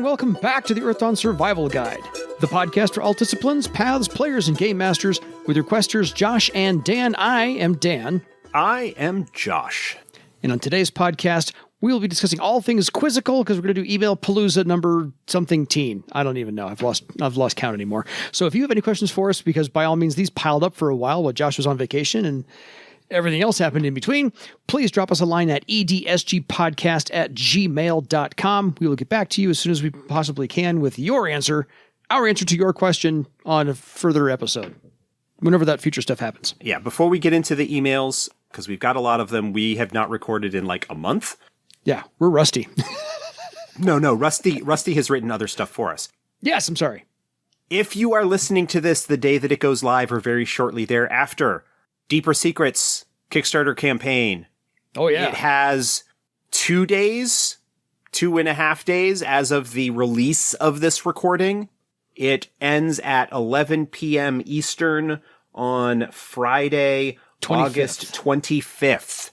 welcome back to the Earthdawn Survival Guide, the podcast for all disciplines, paths, players, and game masters, with your questers Josh and Dan. I am Dan. I am Josh. And on today's podcast, we will be discussing all things quizzical, because we're going to do Email Palooza number something teen. I don't even know. I've lost count anymore. So if you have any questions for us, because by all means, these piled up for a while Josh was on vacation and everything else happened in between, please drop us a line at edsgpodcast@gmail.com. We will get back to you as soon as we possibly can with our answer to your question on a further episode, whenever that future stuff happens. Yeah, before we get into the emails, because we've got a lot of them, we have not recorded in like a month. Yeah, we're rusty. No, Rusty has written other stuff for us. Yes, I'm sorry. If you are listening to this the day that it goes live or very shortly thereafter, Deeper Secrets Kickstarter campaign. Oh, yeah. It has 2.5 days as of the release of this recording. It ends at 11 p.m. Eastern on Friday, 25th. August 25th.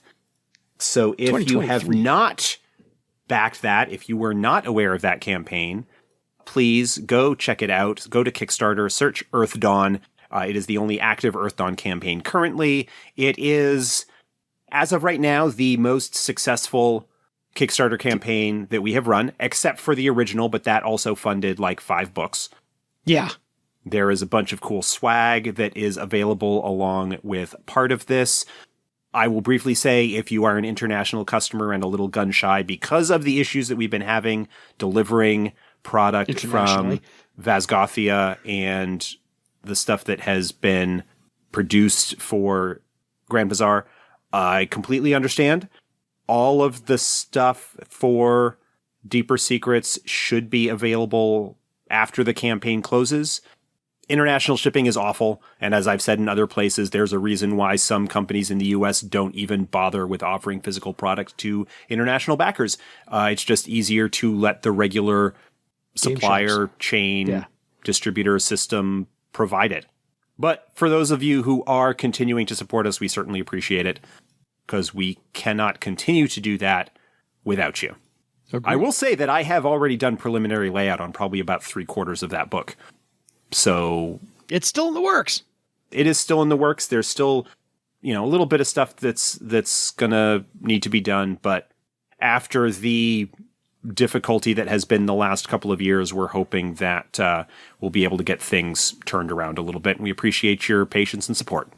So if you have not backed that, if you were not aware of that campaign, please go check it out. Go to Kickstarter, search Earthdawn. It is the only active Earthdawn campaign currently. It is, as of right now, the most successful Kickstarter campaign that we have run, except for the original, but that also funded like 5 books. Yeah. There is a bunch of cool swag that is available along with part of this. I will briefly say, if you are an international customer and a little gun shy because of the issues that we've been having delivering product from Vazgothia and the stuff that has been produced for Grand Bazaar, I completely understand. All of the stuff for Deeper Secrets should be available after the campaign closes. International shipping is awful, and as I've said in other places, there's a reason why some companies in the US don't even bother with offering physical product to international backers. It's just easier to let the regular supplier chain distributor system provide it. But for those of you who are continuing to support us, we certainly appreciate it, because we cannot continue to do that without you. Agreed. I will say that I have already done preliminary layout on probably about 3/4 of that book. So it's still in the works. It is still in the works. There's still, a little bit of stuff that's gonna need to be done, but after the difficulty that has been the last couple of years, we're hoping that we'll be able to get things turned around a little bit, and we appreciate your patience and support.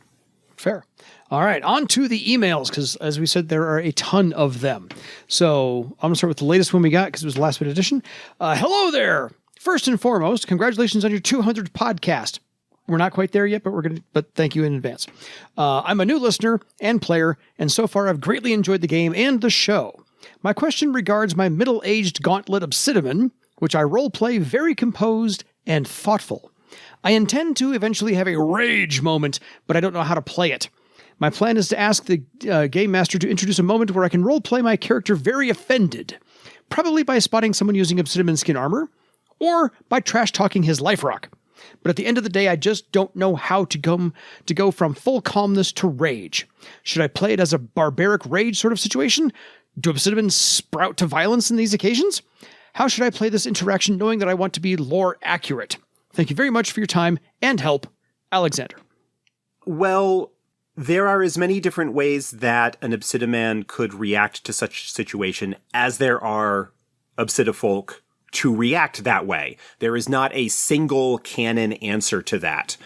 Fair. All right, on to the emails, because as we said, there are a ton of them. So I'm going to start with the latest one we got, because it was the last minute edition. Hello there! First and foremost, congratulations on your 200th podcast. We're not quite there yet, but thank you in advance. I'm a new listener and player, and so far I've greatly enjoyed the game and the show. My question regards my middle-aged gauntlet Obsidian, which I roleplay very composed and thoughtful. I intend to eventually have a rage moment, but I don't know how to play it. My plan is to ask the game master to introduce a moment where I can roleplay my character very offended, probably by spotting someone using Obsidian skin armor, or by trash-talking his life rock. But at the end of the day, I just don't know how to go from full calmness to rage. Should I play it as a barbaric rage sort of situation? Do Obsidian sprout to violence in these occasions? How should I play this interaction knowing that I want to be lore accurate? Thank you very much for your time and help, Alexander. Well, there are as many different ways that an Obsidian could react to such a situation as there are Obsidifolk to react that way. There is not a single canon answer to that.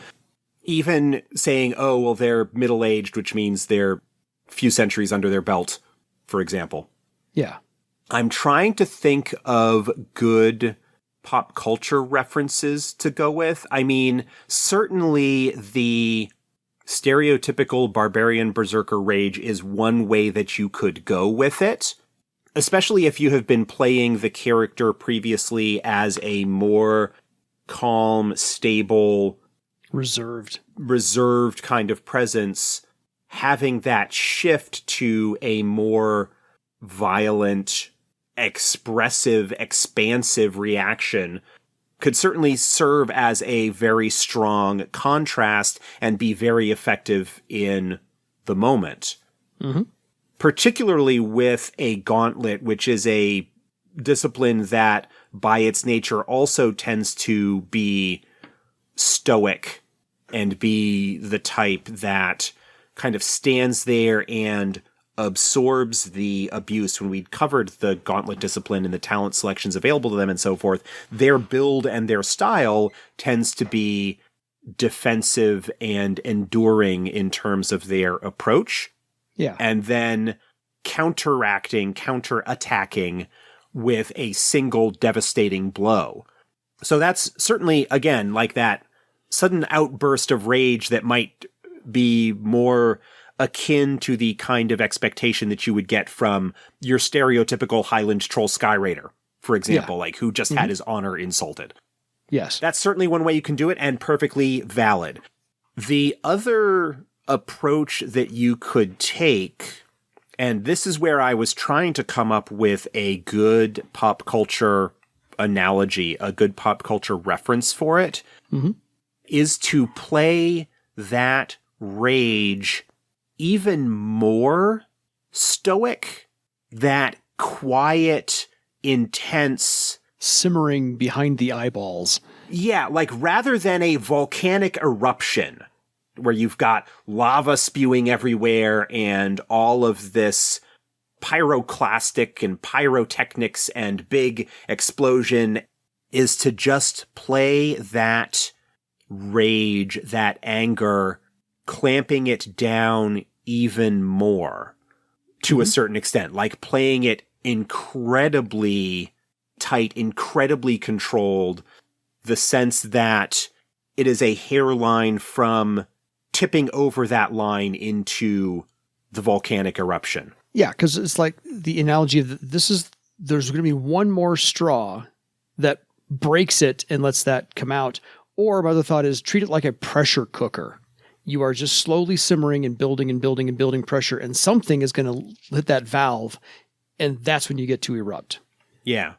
Even saying, oh, well, they're middle-aged, which means they're a few centuries under their belt, for example. Yeah. I'm trying to think of good pop culture references to go with. I mean, certainly the stereotypical barbarian berserker rage is one way that you could go with it, especially if you have been playing the character previously as a more calm, stable, reserved kind of presence. Having that shift to a more violent, expressive, expansive reaction could certainly serve as a very strong contrast and be very effective in the moment. Mm-hmm. Particularly with a gauntlet, which is a discipline that by its nature also tends to be stoic and be the type that kind of stands there and absorbs the abuse. When we covered the Gauntlet discipline and the talent selections available to them and so forth, their build and their style tends to be defensive and enduring in terms of their approach. Yeah. And then counterattacking with a single devastating blow. So that's certainly, again, like that sudden outburst of rage that might be more akin to the kind of expectation that you would get from your stereotypical Highland Troll Sky Raider, for example, like who just had his honor insulted. Yes. That's certainly one way you can do it, and perfectly valid. The other approach that you could take, and this is where I was trying to come up with a good pop culture analogy, a good pop culture reference for it, is to play that rage even more stoic, that quiet, intense, simmering behind the eyeballs. Yeah, like rather than a volcanic eruption where you've got lava spewing everywhere and all of this pyroclastic and pyrotechnics and big explosion, is to just play that rage, that anger, clamping it down even more to a certain extent, like playing it incredibly tight, incredibly controlled, the sense that it is a hairline from tipping over that line into the volcanic eruption. Yeah, because it's like the analogy of there's going to be one more straw that breaks it and lets that come out. Or my other thought is treat it like a pressure cooker. You are just slowly simmering and building and building and building pressure, and something is going to hit that valve, and that's when you get to erupt. Yeah.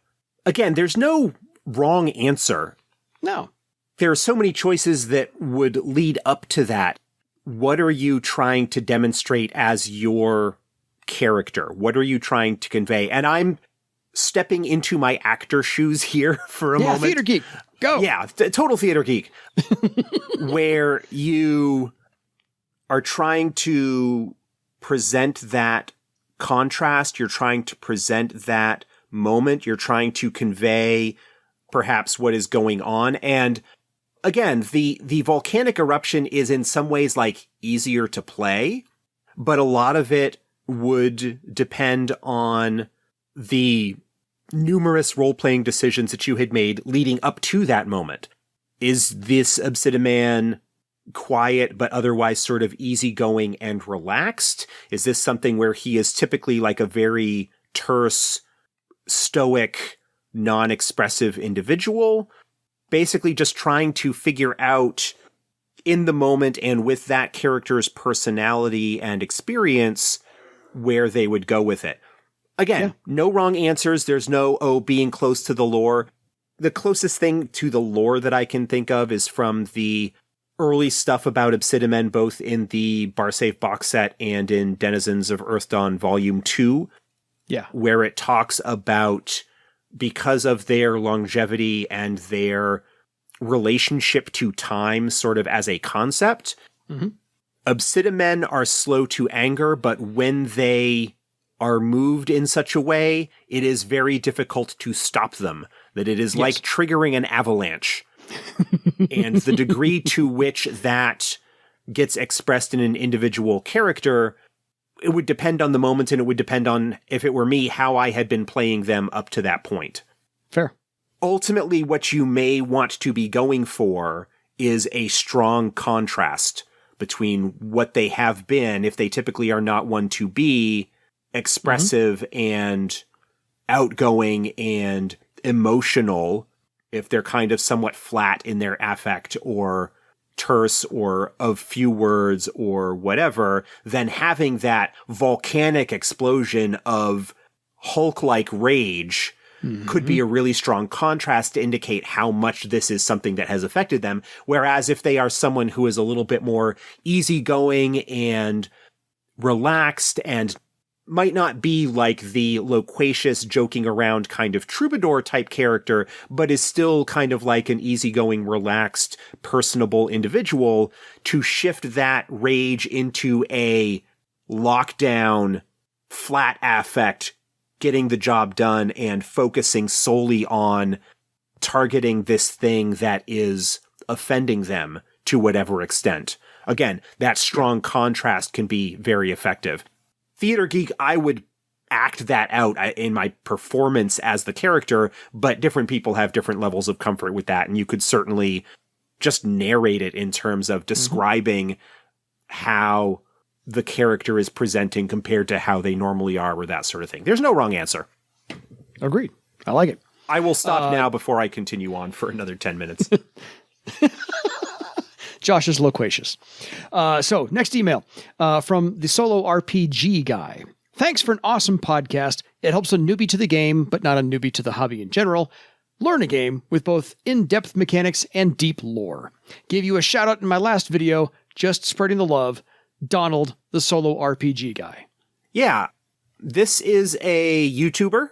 Again, there's no wrong answer. No. There are so many choices that would lead up to that. What are you trying to demonstrate as your character? What are you trying to convey? And I'm stepping into my actor shoes here for a moment. Yeah, theater geek. Go. Yeah, total theater geek. Where you are trying to present that contrast, you're trying to present that moment, you're trying to convey perhaps what is going on. And again, the volcanic eruption is in some ways like easier to play, but a lot of it would depend on the numerous role-playing decisions that you had made leading up to that moment. Is this Obsidian quiet but otherwise sort of easygoing and relaxed? Is this something where he is typically like a very terse, stoic, non-expressive individual? Basically just trying to figure out in the moment and with that character's personality and experience where they would go with it. Again, no wrong answers. There's no, being close to the lore. The closest thing to the lore that I can think of is from the early stuff about Obsidian, both in the Barsafe box set and in Denizens of Earthdawn Volume 2. Yeah. Where it talks about, because of their longevity and their relationship to time sort of as a concept, Obsidian are slow to anger, but when they are moved in such a way, it is very difficult to stop them. That it is like triggering an avalanche. And the degree to which that gets expressed in an individual character, it would depend on the moment, and it would depend on, if it were me, how I had been playing them up to that point. Fair. Ultimately, what you may want to be going for is a strong contrast between what they have been, if they typically are not one to be expressive and outgoing and emotional, if they're kind of somewhat flat in their affect or terse or of few words or whatever, then having that volcanic explosion of Hulk-like rage could be a really strong contrast to indicate how much this is something that has affected them. Whereas if they are someone who is a little bit more easygoing and relaxed and might not be like the loquacious, joking around kind of troubadour type character, but is still kind of like an easygoing, relaxed, personable individual, to shift that rage into a lockdown, flat affect, getting the job done and focusing solely on targeting this thing that is offending them to whatever extent. Again, that strong contrast can be very effective. Theater Geek, I would act that out in my performance as the character, but different people have different levels of comfort with that, and you could certainly just narrate it in terms of describing how the character is presenting compared to how they normally are, or that sort of thing. There's no wrong answer. Agreed. I like it. I will stop now before I continue on for another 10 minutes. Josh is loquacious. So next email from the Solo RPG guy. Thanks for an awesome podcast. It helps a newbie to the game, but not a newbie to the hobby in general, learn a game with both in-depth mechanics and deep lore. Gave you a shout out in my last video, just spreading the love. Donald, the Solo RPG guy. Yeah, this is a YouTuber.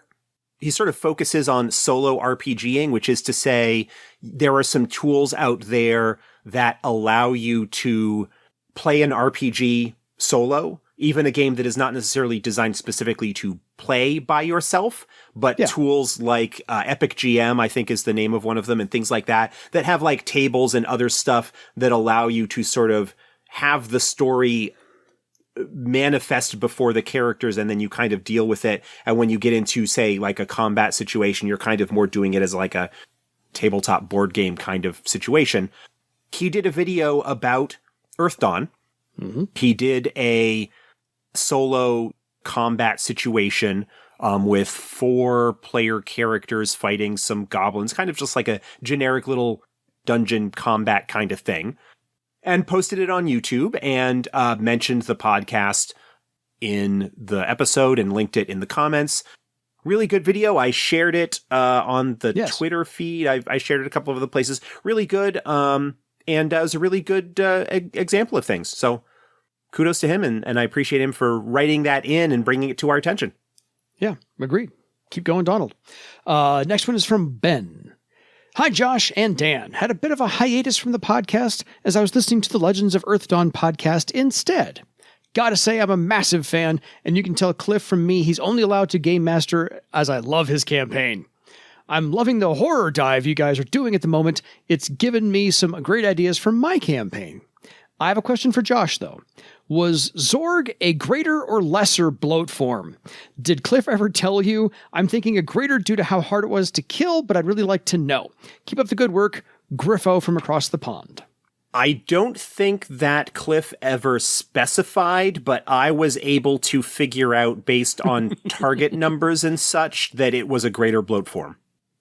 He sort of focuses on solo RPGing, which is to say there are some tools out there that allow you to play an RPG solo, even a game that is not necessarily designed specifically to play by yourself, but tools like Epic GM, I think is the name of one of them, and things like that, that have like tables and other stuff that allow you to sort of have the story manifest before the characters, and then you kind of deal with it. And when you get into, say, like a combat situation, you're kind of more doing it as like a tabletop board game kind of situation. He did a video about Earthdawn. Mm-hmm. He did a solo combat situation with 4 player characters fighting some goblins, kind of just like a generic little dungeon combat kind of thing, and posted it on YouTube and mentioned the podcast in the episode and linked it in the comments. Really good video. I shared it on the Twitter feed. I shared it a couple of other places. Really good. And it was a really good example of things. So kudos to him, and I appreciate him for writing that in and bringing it to our attention. Yeah, agreed. Keep going, Donald. Next one is from Ben. Hi, Josh and Dan. Had a bit of a hiatus from the podcast as I was listening to the Legends of Earthdawn podcast instead. Gotta say, I'm a massive fan, and you can tell Cliff from me he's only allowed to game master as I love his campaign. I'm loving the horror dive you guys are doing at the moment. It's given me some great ideas for my campaign. I have a question for Josh, though. Was Zorg a greater or lesser bloat form? Did Cliff ever tell you? I'm thinking a greater due to how hard it was to kill, but I'd really like to know. Keep up the good work. Griffo from across the pond. I don't think that Cliff ever specified, but I was able to figure out based on target numbers and such that it was a greater bloat form.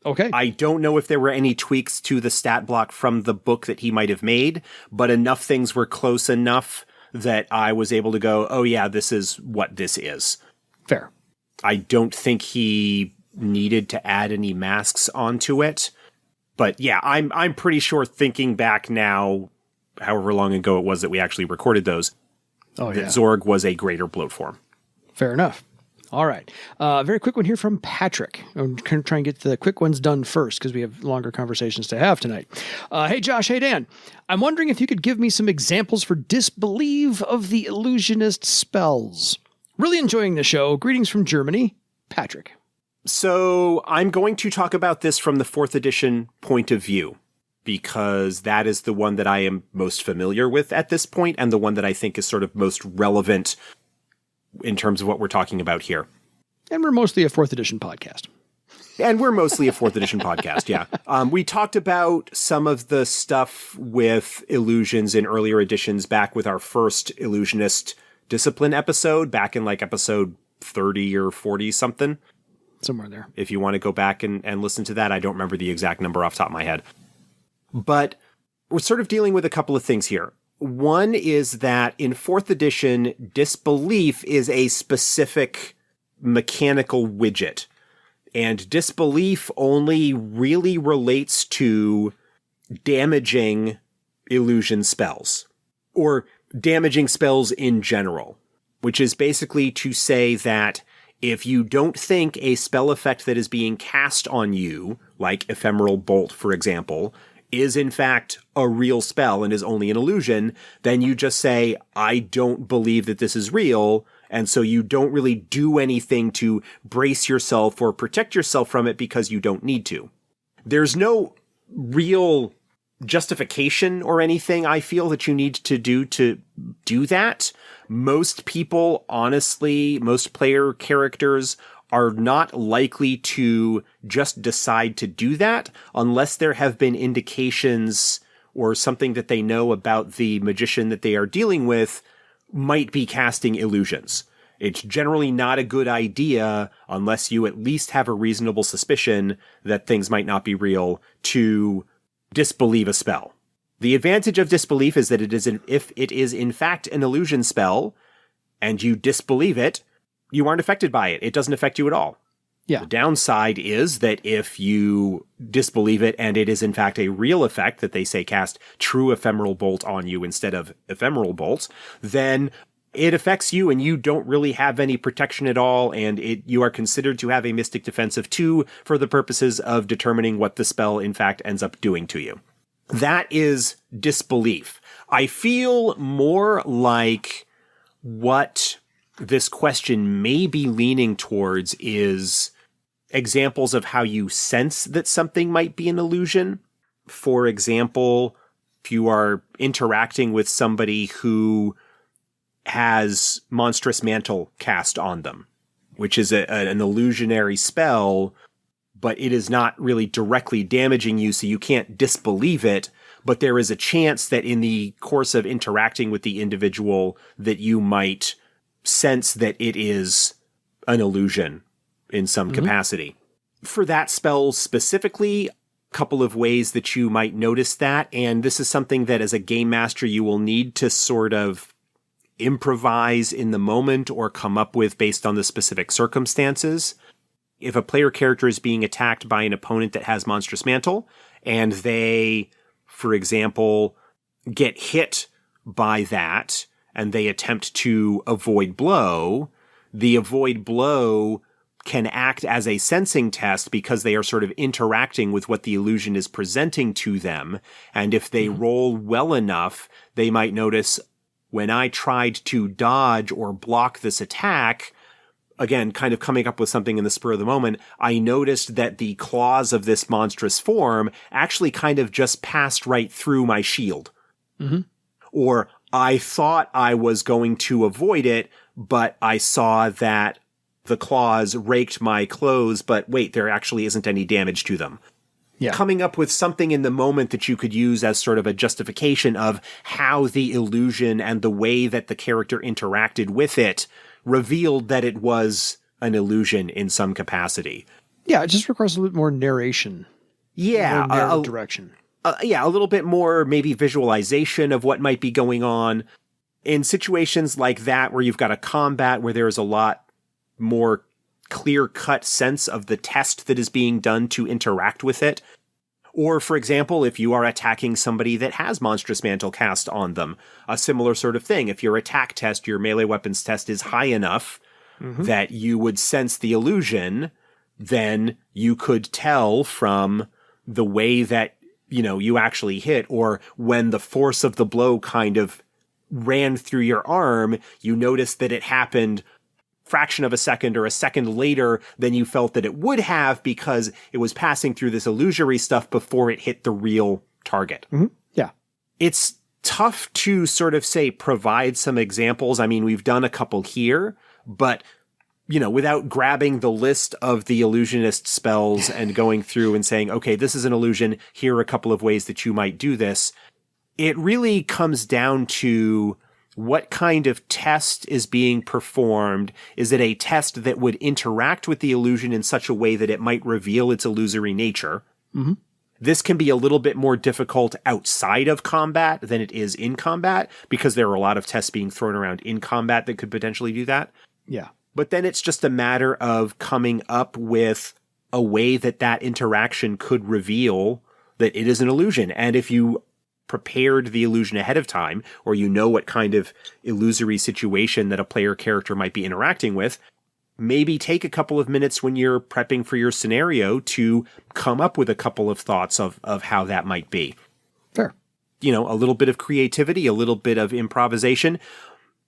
Okay. I don't know if there were any tweaks to the stat block from the book that he might have made, but enough things were close enough that I was able to go, oh yeah, this is what this is. Fair. I don't think he needed to add any masks onto it. But yeah, I'm pretty sure, thinking back now, however long ago it was that we actually recorded those, that Zorg was a greater bloat form. Fair enough. All right. Very quick one here from Patrick. I'm going to try and get the quick ones done first because we have longer conversations to have tonight. Hey, Josh. Hey, Dan. I'm wondering if you could give me some examples for disbelieve of the illusionist spells. Really enjoying the show. Greetings from Germany. Patrick. So I'm going to talk about this from the 4th edition point of view, because that is the one that I am most familiar with at this point, and the one that I think is sort of most relevant in terms of what we're talking about here. And we're mostly a 4th edition podcast. Yeah. We talked about some of the stuff with illusions in earlier editions back with our first Illusionist Discipline episode, back in like episode 30 or 40 something. Somewhere there. If you want to go back and listen to that, I don't remember the exact number off the top of my head. But we're sort of dealing with a couple of things here. One is that in 4th edition, disbelief is a specific mechanical widget. And disbelief only really relates to damaging illusion spells, or damaging spells in general. which is basically to say that if you don't think a spell effect that is being cast on you, like Ephemeral Bolt, for example, is in fact a real spell and is only an illusion, then you just say, I don't believe that this is real, and so you don't really do anything to brace yourself or protect yourself from it because you don't need to. There's no real justification or anything I feel that you need to do that. Most people, honestly, most player characters are not likely to just decide to do that unless there have been indications or something that they know about the magician that they are dealing with might be casting illusions. It's generally not a good idea unless you at least have a reasonable suspicion that things might not be real to disbelieve a spell. The advantage of disbelief is that if it is in fact an illusion spell and you disbelieve it, you aren't affected by it. It doesn't affect you at all. Yeah. The downside is that if you disbelieve it and it is in fact a real effect that they say cast true Ephemeral Bolt on you instead of Ephemeral Bolt, then it affects you and you don't really have any protection at all, and you are considered to have a Mystic Defense of 2 for the purposes of determining what the spell in fact ends up doing to you. That is disbelief. I feel more like what this question may be leaning towards is examples of how you sense that something might be an illusion. For example, if you are interacting with somebody who has Monstrous Mantle cast on them, which is an illusionary spell, but it is not really directly damaging you, so you can't disbelieve it, but there is a chance that in the course of interacting with the individual that you might sense that it is an illusion in some capacity. For that spell specifically, a couple of ways that you might notice that, and this is something that as a game master you will need to sort of improvise in the moment or come up with based on the specific circumstances. If a player character is being attacked by an opponent that has Monstrous Mantle, and they, for example, get hit by that, and they attempt to avoid blow, the avoid blow can act as a sensing test because they are sort of interacting with what the illusion is presenting to them. And if they roll well enough, they might notice, when I tried to dodge or block this attack, again, kind of coming up with something in the spur of the moment, I noticed that the claws of this monstrous form actually kind of just passed right through my shield. Or I thought I was going to avoid it, but I saw that the claws raked my clothes, but wait, there actually isn't any damage to them. Yeah. Coming up with something in the moment that you could use as sort of a justification of how the illusion and the way that the character interacted with it revealed that it was an illusion in some capacity. Yeah, it just requires a little more narration. Yeah. Direction. A little bit more maybe visualization of what might be going on. In situations like that where you've got a combat where there is a lot more clear-cut sense of the test that is being done to interact with it. Or, for example, if you are attacking somebody that has Monstrous Mantle cast on them, a similar sort of thing. If your attack test, your melee weapons test is high enough that you would sense the illusion, then you could tell from the way that, you actually hit, or when the force of the blow kind of ran through your arm, you noticed that it happened fraction of a second or a second later than you felt that it would have because it was passing through this illusory stuff before it hit the real target. Yeah. It's tough to sort of say, provide some examples. I mean, we've done a couple here, but without grabbing the list of the illusionist spells and going through and saying, okay, this is an illusion. Here are a couple of ways that you might do this. It really comes down to what kind of test is being performed. Is it a test that would interact with the illusion in such a way that it might reveal its illusory nature? This can be a little bit more difficult outside of combat than it is in combat, because there are a lot of tests being thrown around in combat that could potentially do that. Yeah. But then it's just a matter of coming up with a way that interaction could reveal that it is an illusion. And if you prepared the illusion ahead of time, or you know what kind of illusory situation that a player character might be interacting with, maybe take a couple of minutes when you're prepping for your scenario to come up with a couple of thoughts of how that might be. Fair. You know, a little bit of creativity, a little bit of improvisation.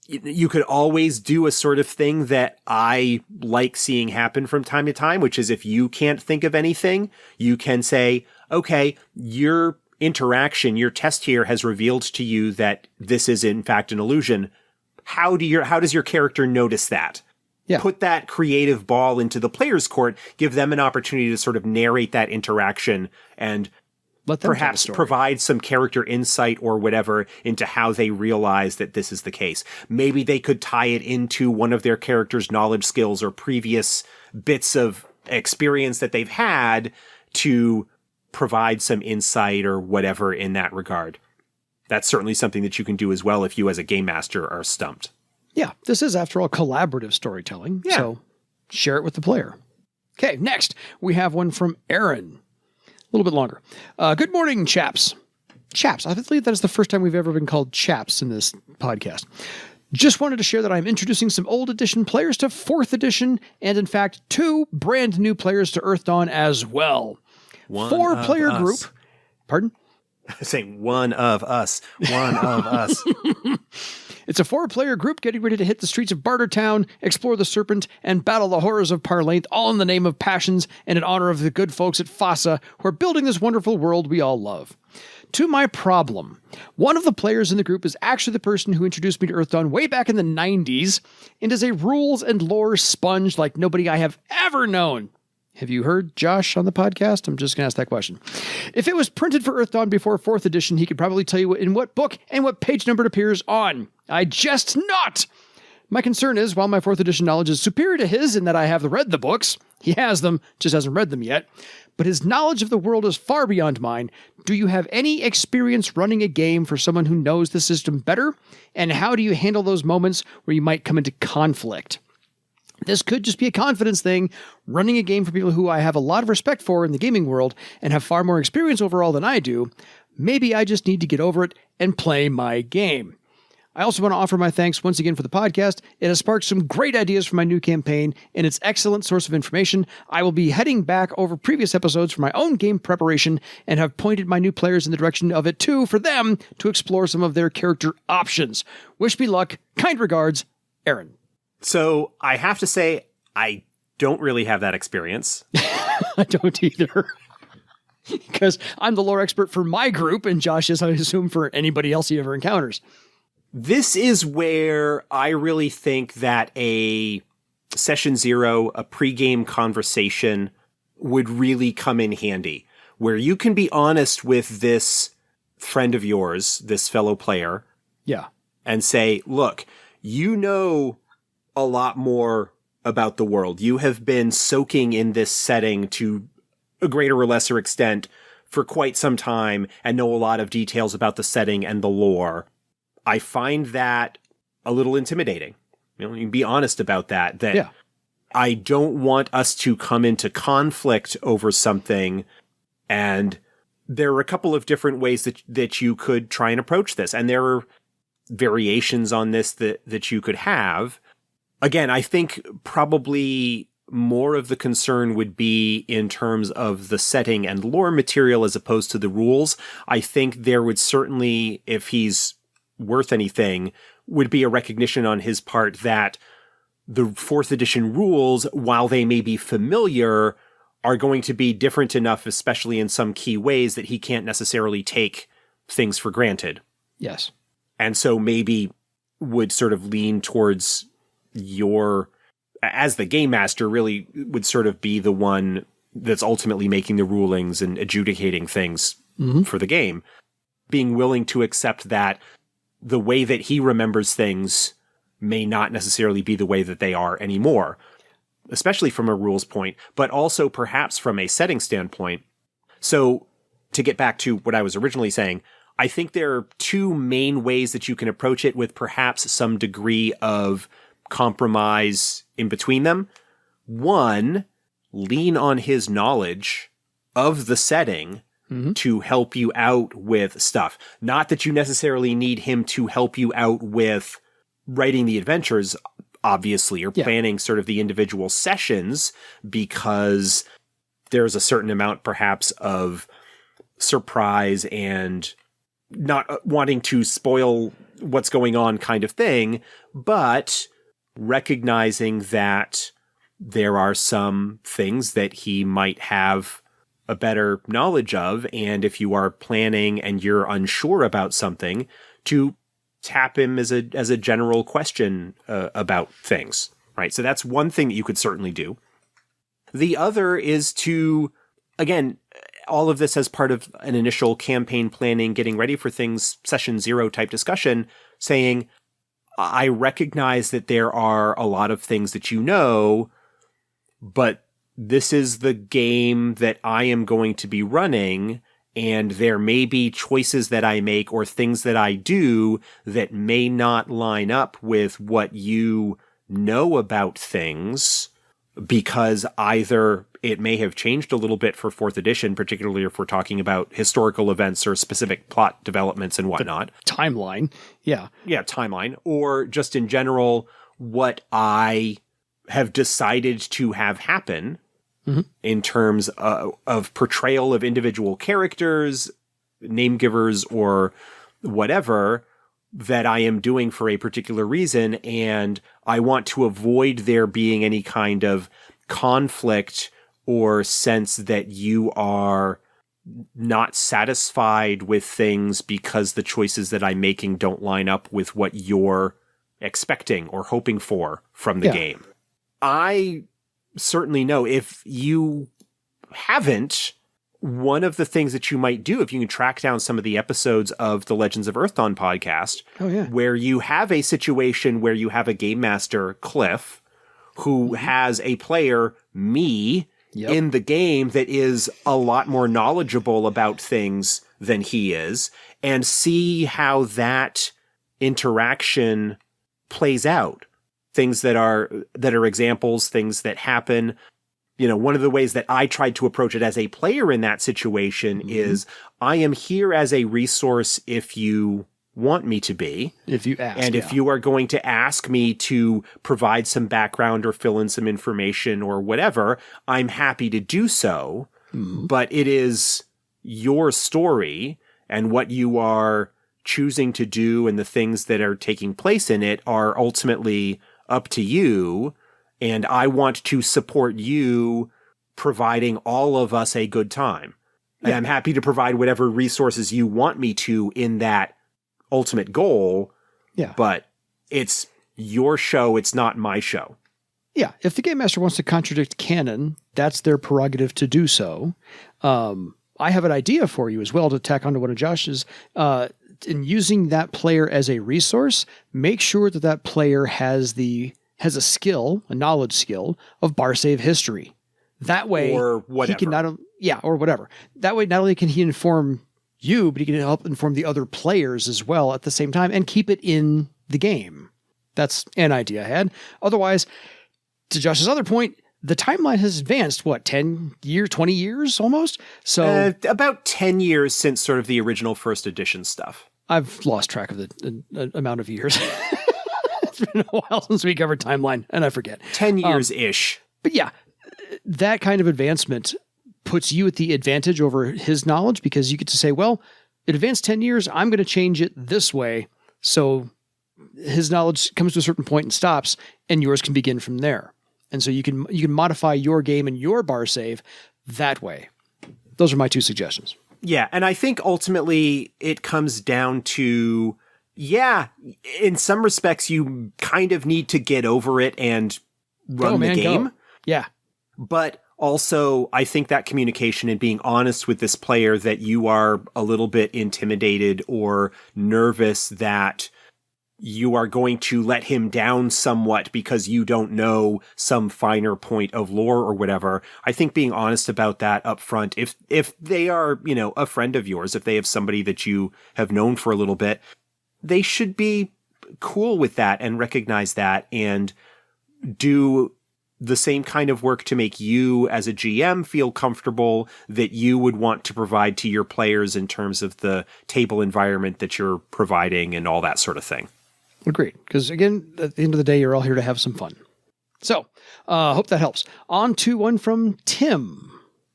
You could always do a sort of thing that I like seeing happen from time to time, which is if you can't think of anything, you can say, okay, your interaction, your test here has revealed to you that this is in fact an illusion. How does your character notice that? Yeah. Put that creative ball into the player's court, give them an opportunity to sort of narrate that interaction and Let them perhaps provide some character insight or whatever into how they realize that this is the case. Maybe they could tie it into one of their character's knowledge skills or previous bits of experience that they've had to provide some insight or whatever in that regard. That's certainly something that you can do as well if you as a game master are stumped. Yeah, this is, after all, collaborative storytelling. Yeah. So share it with the player. Okay, next, we have one from Aaron. A little bit longer. Good morning, chaps. Chaps. I believe that is the first time we've ever been called chaps in this podcast. Just wanted to share that I'm introducing some old edition players to 4th edition, and in fact, 2 brand new players to Earthdawn as well. 4-player group. Pardon? Saying one of us. One of us. It's a 4-player group getting ready to hit the streets of Bartertown, explore the Serpent, and battle the horrors of Parlainth, all in the name of passions and in honor of the good folks at Fossa, who are building this wonderful world we all love. To my problem, one of the players in the group is actually the person who introduced me to Earthdawn way back in the 90s, and is a rules and lore sponge like nobody I have ever known. Have you heard Josh on the podcast? I'm just going to ask that question. If it was printed for Earthdawn before 4th edition, he could probably tell you in what book and what page number it appears on. I just not. My concern is, while my 4th edition knowledge is superior to his in that I have read the books, he has them, just hasn't read them yet, but his knowledge of the world is far beyond mine. Do you have any experience running a game for someone who knows the system better? And how do you handle those moments where you might come into conflict? This could just be a confidence thing, running a game for people who I have a lot of respect for in the gaming world and have far more experience overall than I do. Maybe I just need to get over it and play my game. I also want to offer my thanks once again for the podcast. It has sparked some great ideas for my new campaign, and it's an excellent source of information. I will be heading back over previous episodes for my own game preparation and have pointed my new players in the direction of it too for them to explore some of their character options. Wish me luck. Kind regards, Aaron. So I have to say, I don't really have that experience. I don't either. Because I'm the lore expert for my group, and Josh is, I assume, for anybody else he ever encounters. This is where I really think that a session 0, a pregame conversation, would really come in handy, where you can be honest with this friend of yours, this fellow player. Yeah. And say, look, you know a lot more about the world. You have been soaking in this setting to a greater or lesser extent for quite some time and know a lot of details about the setting and the lore. I find that a little intimidating. You know, you can be honest about that. Yeah. I don't want us to come into conflict over something. And there are a couple of different ways that you could try and approach this. And there are variations on this that you could have. Again, I think probably more of the concern would be in terms of the setting and lore material as opposed to the rules. I think there would certainly, if he's worth anything, would be a recognition on his part that the 4th edition rules, while they may be familiar, are going to be different enough, especially in some key ways, that he can't necessarily take things for granted. Yes. And so maybe would sort of lean towards your, as the game master, really would sort of be the one that's ultimately making the rulings and adjudicating things for the game, being willing to accept that the way that he remembers things may not necessarily be the way that they are anymore, especially from a rules point, but also perhaps from a setting standpoint. So to get back to what I was originally saying, I think there are 2 main ways that you can approach it with perhaps some degree of compromise in between them. 1, lean on his knowledge of the setting to help you out with stuff. Not that you necessarily need him to help you out with writing the adventures, obviously, or planning sort of the individual sessions, because there's a certain amount perhaps of surprise and not wanting to spoil what's going on kind of thing, but recognizing that there are some things that he might have a better knowledge of, and if you are planning and you're unsure about something, to tap him as a general question about things, right? So that's one thing that you could certainly do. The other is to, again, all of this as part of an initial campaign planning, getting ready for things, session 0 type discussion, saying, I recognize that there are a lot of things that you know, but this is the game that I am going to be running, and there may be choices that I make or things that I do that may not line up with what you know about things, because either it may have changed a little bit for 4th edition, particularly if we're talking about historical events or specific plot developments and whatnot. Timeline. Yeah. Yeah, timeline. Or just in general, what I have decided to have happen in terms of portrayal of individual characters, name givers, or whatever, that I am doing for a particular reason, and I want to avoid there being any kind of conflict or sense that you are not satisfied with things because the choices that I'm making don't line up with what you're expecting or hoping for from the game. I certainly know if you haven't, one of the things that you might do, if you can track down some of the episodes of the Legends of Earthdawn podcast, where you have a situation where you have a game master, Cliff, who has a player, me, in the game that is a lot more knowledgeable about things than he is, and see how that interaction plays out. Things that are examples, things that happen. You know, one of the ways that I tried to approach it as a player in that situation is I am here as a resource if you want me to be. If you ask. And if you are going to ask me to provide some background or fill in some information or whatever, I'm happy to do so. But it is your story, and what you are choosing to do and the things that are taking place in it are ultimately up to you, and I want to support you providing all of us a good time. And I'm happy to provide whatever resources you want me to in that ultimate goal, but it's your show, it's not my show. Yeah, if the Game Master wants to contradict canon, that's their prerogative to do so. I have an idea for you as well to tack onto one of Josh's. In using that player as a resource, make sure that that player has a skill, a knowledge skill of bar save history. That way, or whatever. He can or whatever. That way, not only can he inform you, but he can help inform the other players as well at the same time and keep it in the game. That's an idea I had. Otherwise, to Josh's other point, the timeline has advanced, 10 years, 20 years almost? So about 10 years since sort of the original 1st edition stuff. I've lost track of the amount of years. It's been a while since we covered timeline, and I forget. 10 years-ish. But yeah, that kind of advancement puts you at the advantage over his knowledge, because you get to say, well, it advanced 10 years, I'm going to change it this way. So his knowledge comes to a certain point and stops, and yours can begin from there. And so you can modify your game and your bar save that way. Those are my 2 suggestions. Yeah, and I think ultimately it comes down to, in some respects you kind of need to get over it and run the game. Go. Yeah. But also, I think that communication and being honest with this player that you are a little bit intimidated or nervous that you are going to let him down somewhat because you don't know some finer point of lore or whatever. I think being honest about that up front, if they are, a friend of yours, if they have somebody that you have known for a little bit, they should be cool with that and recognize that and do the same kind of work to make you as a GM feel comfortable that you would want to provide to your players in terms of the table environment that you're providing and all that sort of thing. Agreed. Because again, at the end of the day, you're all here to have some fun. So, hope that helps. On to one from Tim,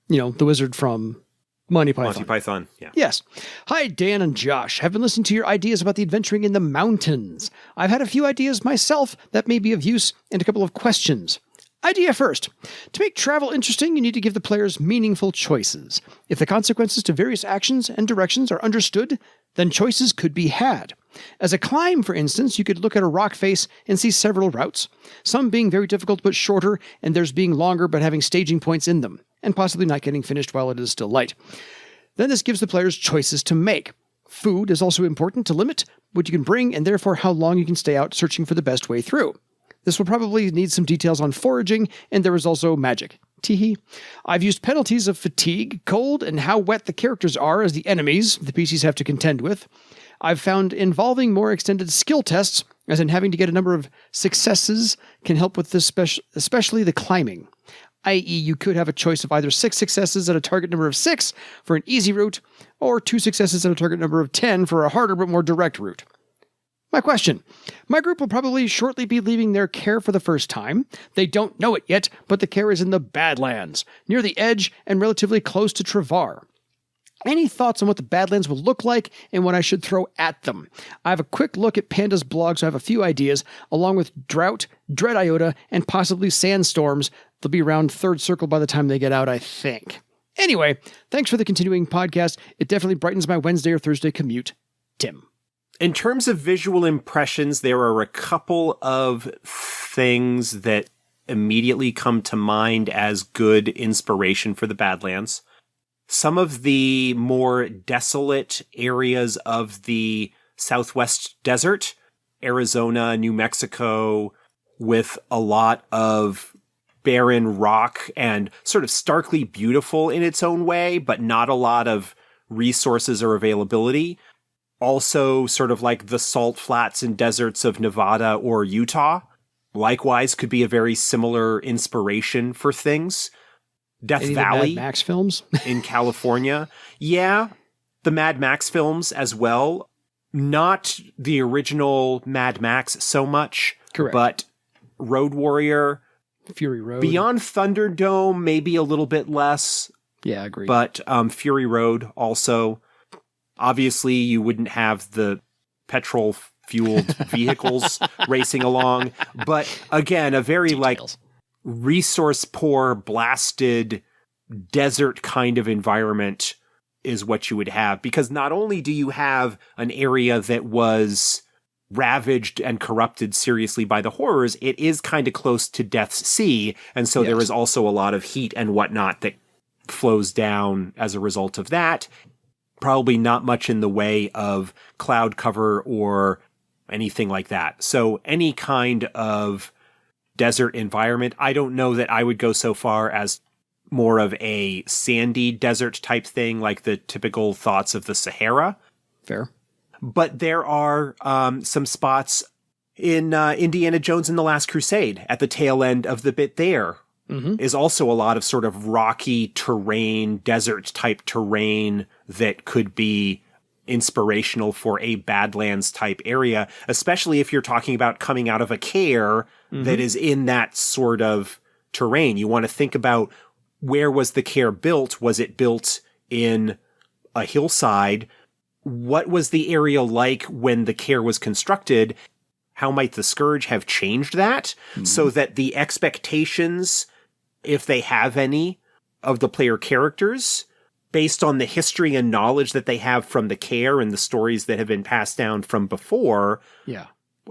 the wizard from Monty Python. Monty Python, yeah. Yes. Hi, Dan and Josh. I've been listening to your ideas about the adventuring in the mountains. I've had a few ideas myself that may be of use and a couple of questions. Idea first. To make travel interesting, you need to give the players meaningful choices. If the consequences to various actions and directions are understood, then choices could be had. As a climb, for instance, you could look at a rock face and see several routes, some being very difficult but shorter, and theirs being longer but having staging points in them, and possibly not getting finished while it is still light. Then this gives the players choices to make. Food is also important to limit what you can bring and therefore how long you can stay out searching for the best way through. This will probably need some details on foraging, and there is also magic. Teehee. I've used penalties of fatigue, cold, and how wet the characters are as the enemies the PCs have to contend with. I've found involving more extended skill tests, as in having to get a number of successes, can help with this, especially the climbing. I.e., you could have a choice of either 6 successes at a target number of 6 for an easy route, or 2 successes at a target number of 10 for a harder but more direct route. My question. My group will probably shortly be leaving their kaer for the first time. They don't know it yet, but the kaer is in the Badlands, near the edge and relatively close to Travar. Any thoughts on what the Badlands will look like and what I should throw at them? I have a quick look at Panda's blog, so I have a few ideas, along with drought, dread iota, and possibly sandstorms. They'll be around third circle by the time they get out, I think. Anyway, thanks for the continuing podcast. It definitely brightens my Wednesday or Thursday commute. Tim. In terms of visual impressions, there are a couple of things that immediately come to mind as good inspiration for the Badlands. Some of the more desolate areas of the Southwest desert, Arizona, New Mexico, with a lot of barren rock and sort of starkly beautiful in its own way, but not a lot of resources or availability. Also, sort of like the salt flats and deserts of Nevada or Utah, likewise could be a very similar inspiration for things. Death Any Valley. Mad Max films? In California. Yeah, the Mad Max films as well. Not the original Mad Max so much. Correct. But Road Warrior. Fury Road. Beyond Thunderdome, maybe a little bit less. Yeah, I agree. But Fury Road also. Obviously, you wouldn't have the petrol-fueled vehicles racing along. But again, a very Details. resource-poor, blasted, desert kind of environment is what you would have. Because not only do you have an area that was ravaged and corrupted seriously by the horrors, it is kind of close to Death's Sea. And so there is also a lot of heat and whatnot that flows down as a result of that. Probably not much in the way of cloud cover or anything like that. So any kind of desert environment, I don't know that I would go so far as more of a sandy desert type thing, like the typical thoughts of the Sahara. Fair. But there are some spots in Indiana Jones and the Last Crusade at the tail end of the bit there. Is also a lot of sort of rocky terrain, desert type terrain that could be inspirational for a Badlands type area, especially if you're talking about coming out of a kaer that is in that sort of terrain. You want to think about, where was the kaer built? Was it built in a hillside? What was the area like when the kaer was constructed? How might the Scourge have changed that so that the expectations, if they have any, of the player characters, based on the history and knowledge that they have from the kaer and the stories that have been passed down from before,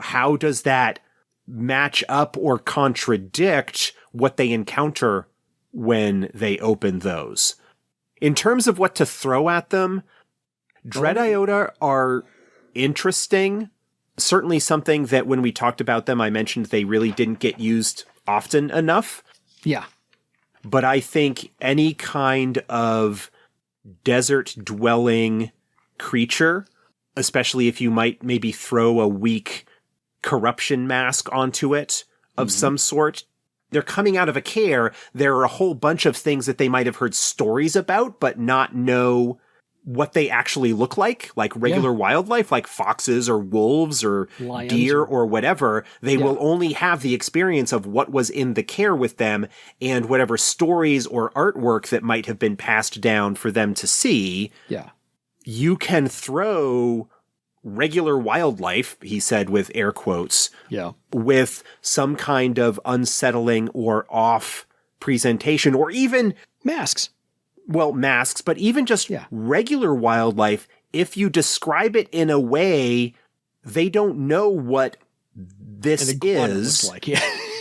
how does that match up or contradict what they encounter when they open those? In terms of what to throw at them, Dread Iota are interesting. Certainly something that when we talked about them, I mentioned they really didn't get used often enough. Yeah. But I think any kind of desert-dwelling creature, especially if you might maybe throw a weak corruption mask onto it of some sort, they're coming out of a kaer, there are a whole bunch of things that they might have heard stories about, but not know what they actually look like regular wildlife, like foxes or wolves or lions, deer or whatever. They will only have the experience of what was in the kaer with them and whatever stories or artwork that might have been passed down for them to see. Yeah. You can throw regular wildlife, he said with air quotes, with some kind of unsettling or off presentation, or even masks. Well, masks, but even just regular wildlife, if you describe it in a way, they don't know what this is. Like,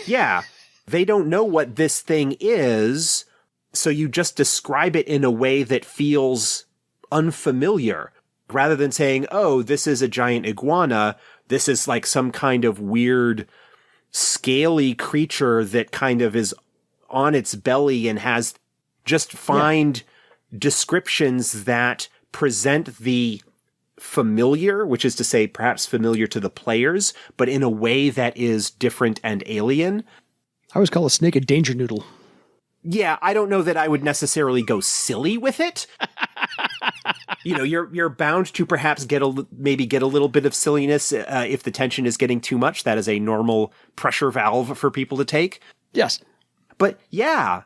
yeah. They don't know what this thing is, so you just describe it in a way that feels unfamiliar. Rather than saying, oh, this is a giant iguana, this is like some kind of weird, scaly creature that kind of is on its belly and has just find descriptions that present the familiar, which is to say perhaps familiar to the players, but in a way that is different and alien. I always call a snake a danger noodle. Yeah, I don't know that I would necessarily go silly with it. You know, you're bound to perhaps maybe get a little bit of silliness if the tension is getting too much. That is a normal pressure valve for people to take. Yes. But yeah,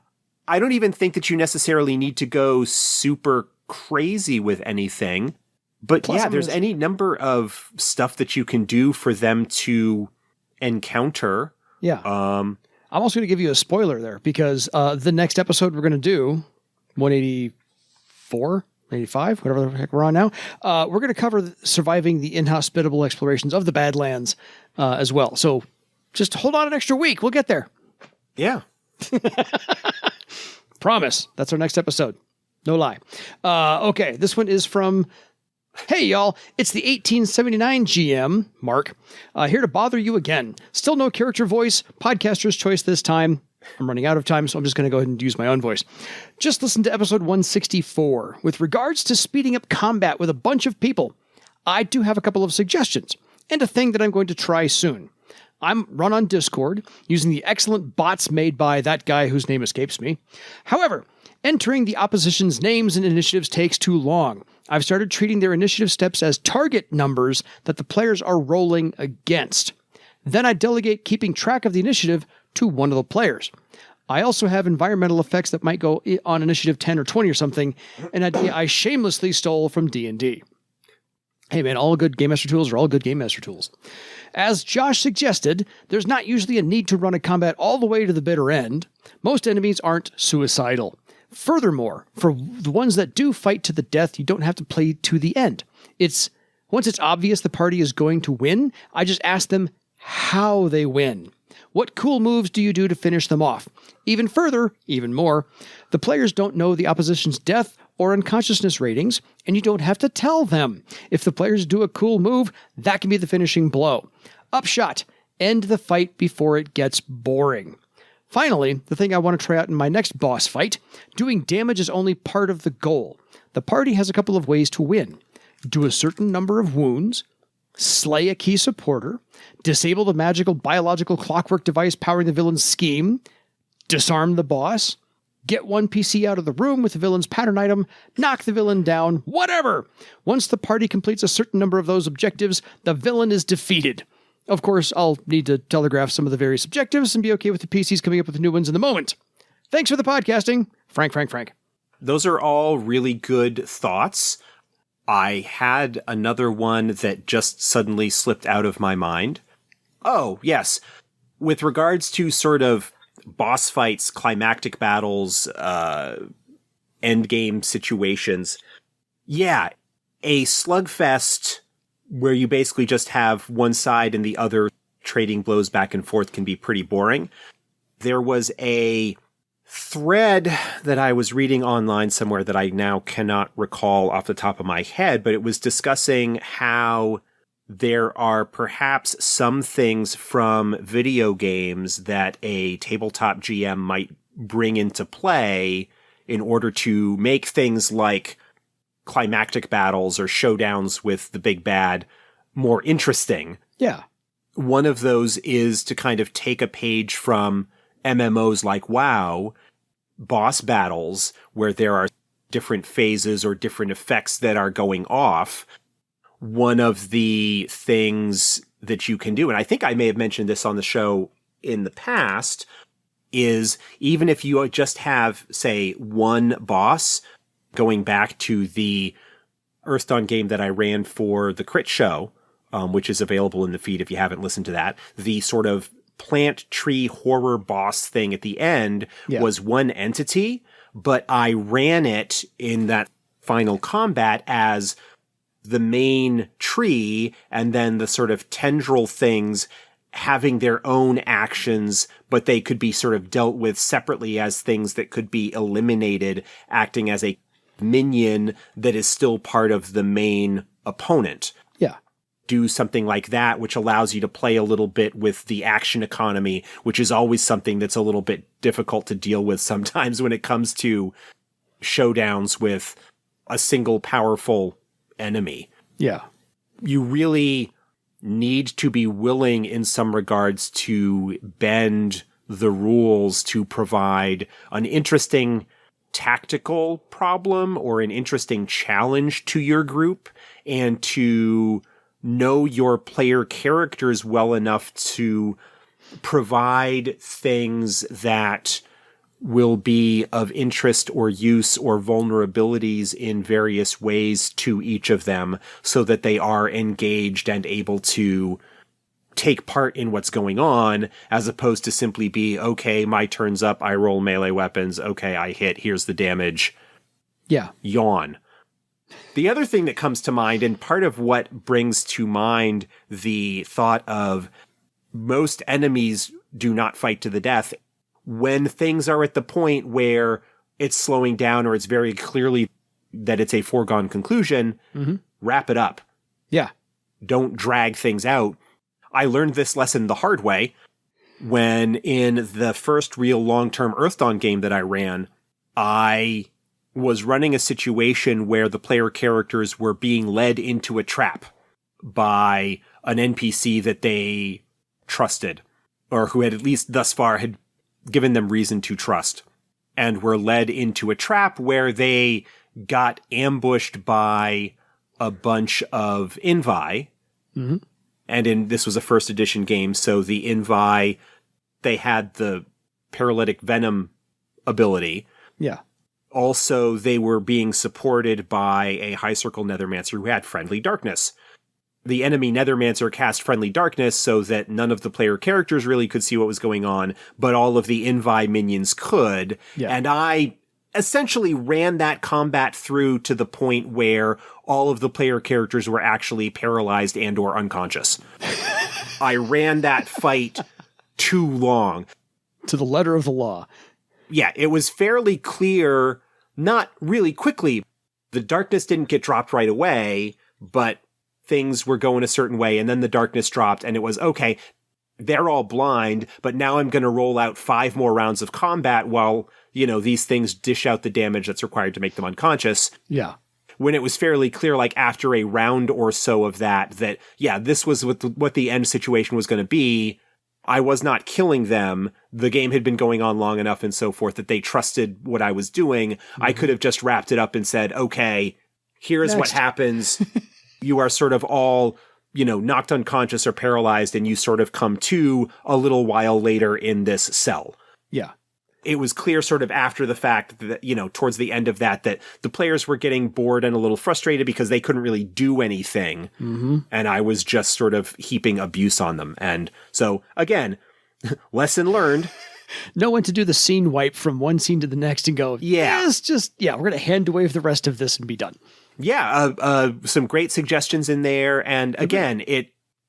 I don't even think that you necessarily need to go super crazy with anything. But plus, there's any number of stuff that you can do for them to encounter. Yeah. I'm also going to give you a spoiler there because the next episode we're going to do, 184, 85, whatever the heck we're on now, we're going to cover surviving the inhospitable explorations of the Badlands as well. So just hold on an extra week. We'll get there. Yeah. Promise. That's our next episode. No lie. Okay, this one is from... Hey, y'all, it's the 1879 GM, Mark, here to bother you again. Still no character voice, podcaster's choice this time. I'm running out of time, so I'm just going to go ahead and use my own voice. Just listen to episode 164. With regards to speeding up combat with a bunch of people, I do have a couple of suggestions, and a thing that I'm going to try soon. I'm run on Discord, using the excellent bots made by that guy whose name escapes me. However, entering the opposition's names and initiatives takes too long. I've started treating their initiative steps as target numbers that the players are rolling against. Then I delegate keeping track of the initiative to one of the players. I also have environmental effects that might go on initiative 10 or 20 or something, an idea I shamelessly stole from D&D. Hey man, all good Game Master tools are all good Game Master tools. As Josh suggested, there's not usually a need to run a combat all the way to the bitter end. Most enemies aren't suicidal. Furthermore, for the ones that do fight to the death, you don't have to play to the end. Once it's obvious the party is going to win, I just ask them how they win. What cool moves do you do to finish them off? Even further, even more, the players don't know the opposition's death or unconsciousness ratings, and you don't have to tell them. If the players do a cool move, that can be the finishing blow. Upshot, end the fight before it gets boring. Finally, the thing I want to try out in my next boss fight, doing damage is only part of the goal. The party has a couple of ways to win. Do a certain number of wounds, slay a key supporter, disable the magical biological clockwork device powering the villain's scheme, disarm the boss, get one PC out of the room with the villain's pattern item, knock the villain down, whatever. Once the party completes a certain number of those objectives, the villain is defeated. Of course, I'll need to telegraph some of the various objectives and be okay with the PCs coming up with new ones in the moment. Thanks for the podcasting. Frank. Those are all really good thoughts. I had another one that just suddenly slipped out of my mind. Oh, yes. With regards to sort of boss fights, climactic battles, endgame situations, yeah, a slugfest where you basically just have one side and the other trading blows back and forth can be pretty boring. There was a thread that I was reading online somewhere that I now cannot recall off the top of my head, but it was discussing how there are perhaps some things from video games that a tabletop GM might bring into play in order to make things like climactic battles or showdowns with the big bad more interesting. Yeah. One of those is to kind of take a page from MMOs like WoW, boss battles where there are different phases or different effects that are going off, one of the things that you can do, and I think I may have mentioned this on the show in the past, is even if you just have, say, one boss, going back to the Earthdawn game that I ran for the Crit Show, which is available in the feed if you haven't listened to that, the sort of plant tree horror boss thing at the end was one entity, but I ran it in that final combat as the main tree and then the sort of tendril things having their own actions, but they could be sort of dealt with separately as things that could be eliminated, acting as a minion that is still part of the main opponent. Yeah. Do something like that, which allows you to play a little bit with the action economy, which is always something that's a little bit difficult to deal with sometimes when it comes to showdowns with a single powerful enemy. Yeah. You really need to be willing in some regards to bend the rules to provide an interesting tactical problem or an interesting challenge to your group, and to know your player characters well enough to provide things that will be of interest or use or vulnerabilities in various ways to each of them, so that they are engaged and able to take part in what's going on, as opposed to simply be, okay, my turn's up, I roll melee weapons, okay, I hit, here's the damage. Yeah. Yawn. The other thing that comes to mind, and part of what brings to mind the thought of most enemies do not fight to the death, when things are at the point where it's slowing down or it's very clearly that it's a foregone conclusion, wrap it up. Yeah. Don't drag things out. I learned this lesson the hard way when in the first real long-term Earthdawn game that I ran, I was running a situation where the player characters were being led into a trap by an NPC that they trusted, or who had at least thus far had given them reason to trust, and were led into a trap where they got ambushed by a bunch of Invi. And this was a first edition game, so the Invi, they had the paralytic venom ability. Yeah. Also, they were being supported by a high circle Nethermancer who had friendly darkness. The enemy Nethermancer cast friendly darkness so that none of the player characters really could see what was going on, but all of the Invi minions could. Yeah. And I essentially ran that combat through to the point where all of the player characters were actually paralyzed and or unconscious. I ran that fight too long. To the letter of the law. Yeah, it was fairly clear, not really quickly. The darkness didn't get dropped right away, but things were going a certain way, and then the darkness dropped, and it was, okay, they're all blind, but now I'm going to roll out 5 more rounds of combat while, these things dish out the damage that's required to make them unconscious. Yeah. When it was fairly clear, like after a round or so of that, this was what the end situation was going to be. I was not killing them. The game had been going on long enough and so forth that they trusted what I was doing. I could have just wrapped it up and said, okay, here's what happens. You are sort of all, knocked unconscious or paralyzed, and you sort of come to a little while later in this cell. Yeah. It was clear sort of after the fact that, towards the end of that the players were getting bored and a little frustrated because they couldn't really do anything. And I was just sort of heaping abuse on them. And so, again, lesson learned. Know when to do the scene wipe from one scene to the next and go, yeah, we're going to hand wave the rest of this and be done. Yeah, some great suggestions in there. And again,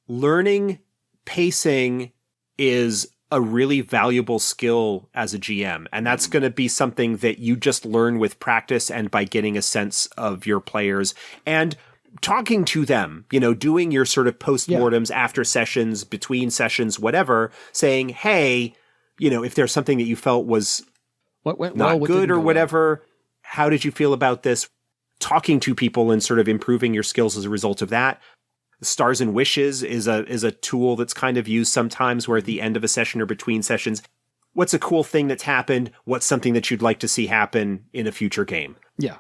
learning pacing is a really valuable skill as a GM. And that's going to be something that you just learn with practice and by getting a sense of your players and talking to them, doing your sort of postmortems after sessions, between sessions, whatever, saying, hey, if there's something that you felt was what went not well, good or whatever, how did you feel about this? Talking to people and sort of improving your skills as a result of that. Stars and Wishes is a tool that's kind of used sometimes where at the end of a session or between sessions, what's a cool thing that's happened? What's something that you'd like to see happen in a future game? Yeah.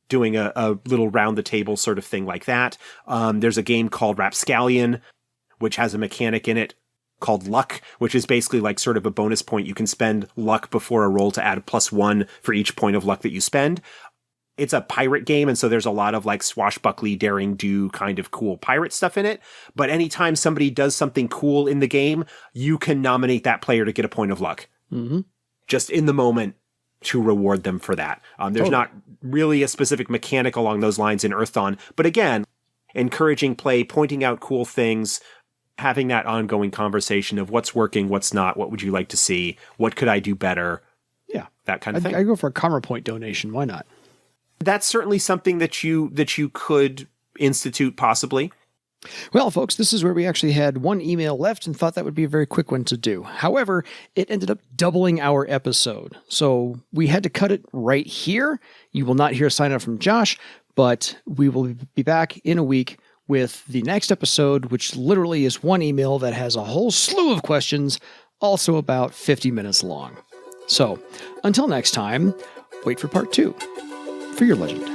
Doing a little round the table sort of thing like that. There's a game called Rapscallion, which has a mechanic in it called Luck, which is basically like sort of a bonus point. You can spend luck before a roll to add +1 for each point of luck that you spend. It's a pirate game, and so there's a lot of like swashbuckly, daring do kind of cool pirate stuff in it. But anytime somebody does something cool in the game, you can nominate that player to get a point of luck. Mm-hmm. Just in the moment to reward them for that. There's not really a specific mechanic along those lines in Earthdawn. But again, encouraging play, pointing out cool things, having that ongoing conversation of what's working, what's not, what would you like to see, what could I do better? Yeah. That kind of thing. I go for a karma point donation. Why not? That's certainly something that you could institute possibly. Well, folks, this is where we actually had one email left and thought that would be a very quick one to do. However, it ended up doubling our episode. So we had to cut it right here. You will not hear a sign off from Josh, but we will be back in a week with the next episode, which literally is one email that has a whole slew of questions, also about 50 minutes long. So until next time, wait for part 2 for your legend.